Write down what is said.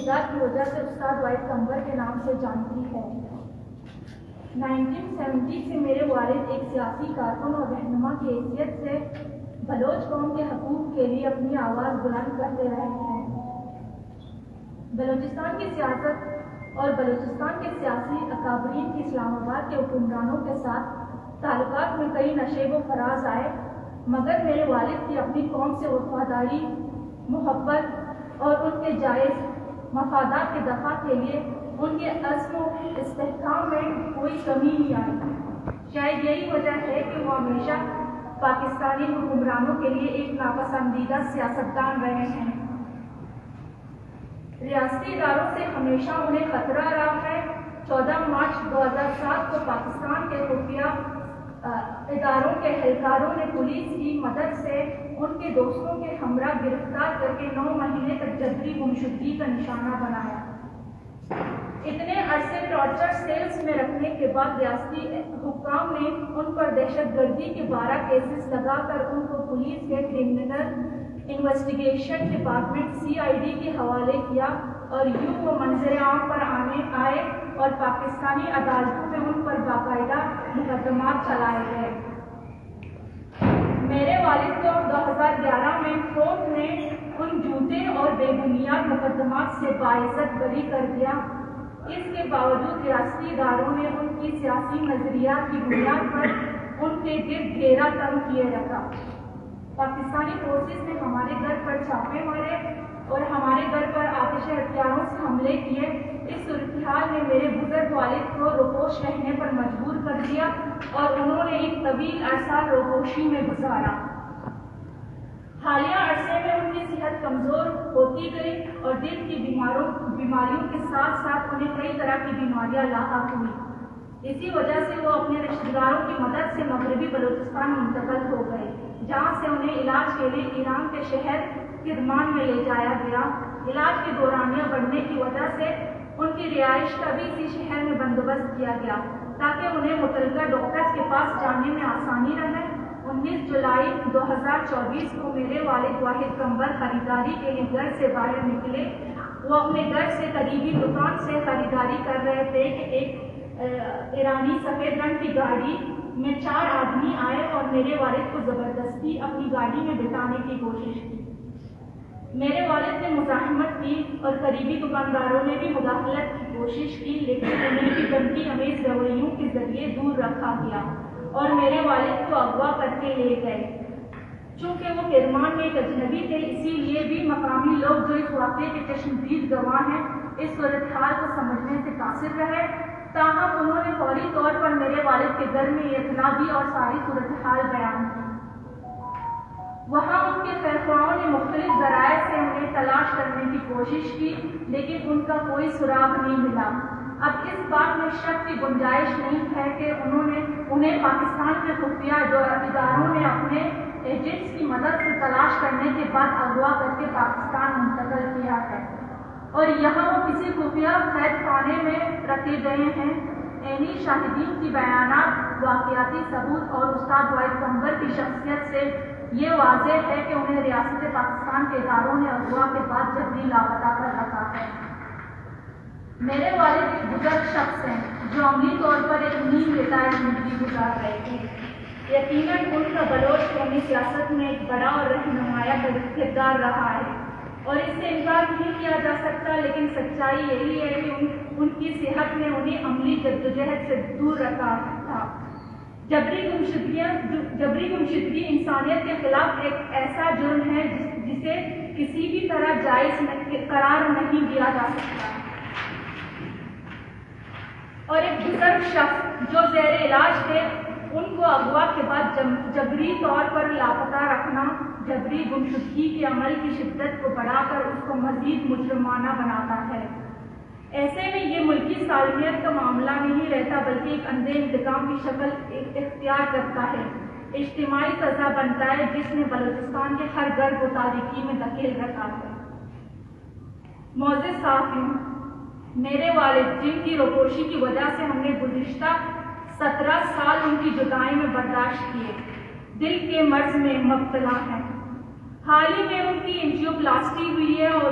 تشکیلات کی وجہ سے استاد واحد قمبر کے نام سے جانتی ہے۔ 1970 سے میرے والد ایک سیاسی کارکن اور رہنما کی حیثیت سے بلوچ قوم کے حقوق کے لیے اپنی آواز بلند کرتے رہے ہیں۔ بلوچستان کی سیاست اور بلوچستان کے سیاسی اکابرین کی اسلام آباد کے حکمرانوں کے ساتھ تعلقات میں کئی نشیب و فراز آئے، مگر میرے والد کی اپنی قوم سے وفاداری، محبت اور ان کے جائز مفادات کے دفاع کے لیے ان کے عزم و استحکام میں کوئی کمی نہیں آئی۔ شاید یہی وجہ ہے کہ وہ ہمیشہ پاکستانی حکمرانوں کے لیے ایک ناپسندیدہ سیاستدان رہے ہیں۔ ریاستی اداروں سے ہمیشہ انہیں خطرہ رہا ہے۔ 14 مارچ 2007 کو پاکستان کے خفیہ اداروں کے اہلکاروں نے پولیس کی مدد سے ان کے دوستوں کے ہمراہ گرفتار کر کے 9 مہینے تک جبری گمشدگی کا نشانہ بنایا۔ اتنے عرصے ٹارچر سیلز میں رکھنے کے بعد ریاستی حکام نے ان پر دہشت گردی کے 12 کیسز لگا کر ان کو پولیس کے کرمنل انویسٹیگیشن ڈپارٹمنٹ CID کے حوالے کیا اور یوں وہ منظر عام پر آئے اور پاکستانی عدالتوں میں ان پر باقاعدہ مقدمات چلائے گئے۔ میرے والد کو 2011 میں کورٹ نے ان جھوٹے اور بے بنیاد مقدمات سے باعزت بری کر دیا۔ اس کے باوجود ریاستی اداروں نے ان کی سیاسی نظریات کی بنیاد پر ان کے گرد گھیرا تنگ کیے رکھا۔ پاکستانی فورسز نے ہمارے گھر پر چھاپے مارے اور ہمارے گھر پر آتش ہتھیاروں سے حملے کیے۔ اس صورتحال نے میرے بزرگ والد کو روپوش رہنے پر مجبور کر دیا اور انہوں نے ایک طویل عرصہ روپوشی میں گزارا۔ حالیہ عرصے میں ان کی صحت کمزور ہوتی گئی اور دل کی بیماریوں کے ساتھ ساتھ انہیں کئی طرح کی بیماریاں لاحق ہوئی۔ اسی وجہ سے وہ اپنے رشتہ داروں کی مدد سے مغربی بلوچستان منتقل ہو گئے، جہاں سے انہیں علاج کے لیے ایران کے شہر کرمان میں لے جایا گیا۔ علاج کے دورانیہ بڑھنے کی وجہ سے ان کی رہائش کا بھی اسی شہر میں بندوبست کیا گیا تاکہ انہیں متعلقہ ڈاکٹرز کے پاس جانے میں آسانی رہے۔ 19 جولائی 2024 کو میرے والد واحد قمبر خریداری کے لیے گھر سے باہر نکلے۔ وہ اپنے گھر سے قریبی دکان سے خریداری کر رہے تھے کہ ایک ایرانی سفید رنگ کی گاڑی میں 4 آدمی آئے اور میرے والد کو زبردستی اپنی گاڑی میں بٹھانے کی کوشش کی۔ میرے والد نے مزاحمت کی اور قریبی دکانداروں نے بھی مداخلت کی کوشش کی، لیکن انہیں بھی دھمکی امیز رویوں کے ذریعے دور رکھا گیا اور میرے والد کو اغوا کر کے لے گئے۔ چونکہ وہ کرمان میں ایک اجنبی تھے، اسی لیے بھی مقامی لوگ جو اس واقعے کے چشمدید گواہ ہیں اس صورتحال کو سمجھنے سے قاصر رہے۔ تاہم انہوں نے فوری طور پر میرے والد کے گھر میں اطلاع دی اور ساری صورتحال بیان کی۔ وہاں ان کے خیرخواہوں نے مختلف ذرائع سے انہیں تلاش کرنے کی کوشش کی، لیکن ان کا کوئی سراغ نہیں ملا۔ اب اس بات میں شک کی گنجائش نہیں ہے کہ انہیں پاکستان کے خفیہ اداروں نے اپنے ایجنٹس کی مدد سے تلاش کرنے کے بعد اغوا کر کے پاکستان منتقل کیا ہے اور یہاں وہ کسی خفیہ قید خانے میں رکھے گئے ہیں۔ عینی شاہدین کی بیانات، واقعاتی ثبوت اور استاد واحد قمبر کی شخصیت سے یہ واضح ہے کہ انہیں ریاست پاکستان کے اداروں نے اغوا کے بعد جبری لاپتہ کر رکھا ہے۔ میرے والد ایک بزرگ شخص ہیں جو عملی طور پر ایک نیم ریٹائر زندگی گزار رہے تھے۔ یقیناً ان کا بلوچ قومی سیاست میں ایک بڑا اور رہنمایہ کردار رہا ہے اور اس سے انکار نہیں کیا جا سکتا، لیکن سچائی یہی ہے کہ ان کی صحت نے انہیں عملی جدوجہد سے دور رکھا تھا۔ جبری گمشدگی انسانیت کے خلاف ایک ایسا جرم ہے جسے کسی بھی طرح جائز قرار نہیں دیا جا سکتا، اور ایک بزرگ شخص جو زیر علاج تھے ان کو اغوا کے بعد جبری طور پر لاپتہ رکھنا جبری گمشدگی کے عمل کی شدت کو بڑھا کر اس کو مزید مجرمانہ بناتا ہے۔ ایسے میں یہ ملکی سالمیت کا معاملہ نہیں رہتا بلکہ ایک اندھے انتقام کی شکل اختیار کرتا ہے، اجتماعی سزا بنتا ہے جس نے بلوچستان کے ہر گھر کو تاریکی میں دھکیل رکھا ہے۔ معزز صحافیوں، میرے والد جن کی روپوشی کی وجہ سے ہم نے گزشتہ 17 سال ان کی جدائی میں برداشت کیے، دل کے مرض میں مبتلا ہیں۔ حال ہی میں ان کی انجیوپلاسٹی ہوئی ہے اور